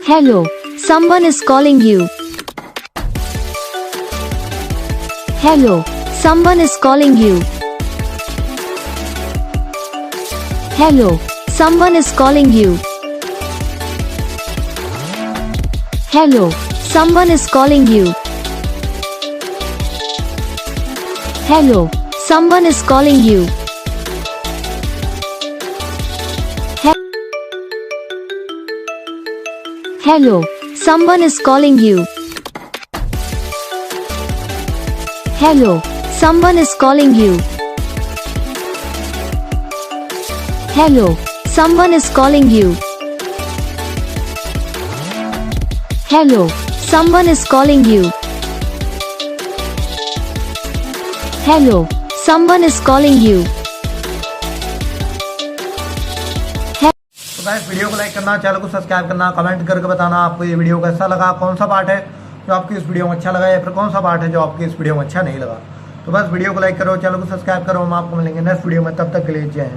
Hello, someone is calling you. Hello, someone is calling you. Hello, someone is calling you. Hello, someone is calling you. Hello, someone is calling you. Hello, someone is calling you. Hello, someone is calling you. Hello, someone is calling you. Hello, someone is calling you. Hello, someone is calling you. तो guys video को like करना, channel को subscribe करना, comment करके बताना आपको ये video कैसा लगा, कौन सा पार्ट है जो आपकी इस वीडियो में अच्छा लगा या फिर कौन सा पार्ट है जो आपकी इस वीडियो में अच्छा नहीं लगा। तो बस वीडियो को लाइक करो, चैनल को सब्सक्राइब करो। हम आपको मिलेंगे नेक्स्ट वीडियो में, तब तक के लिए जय हिंद।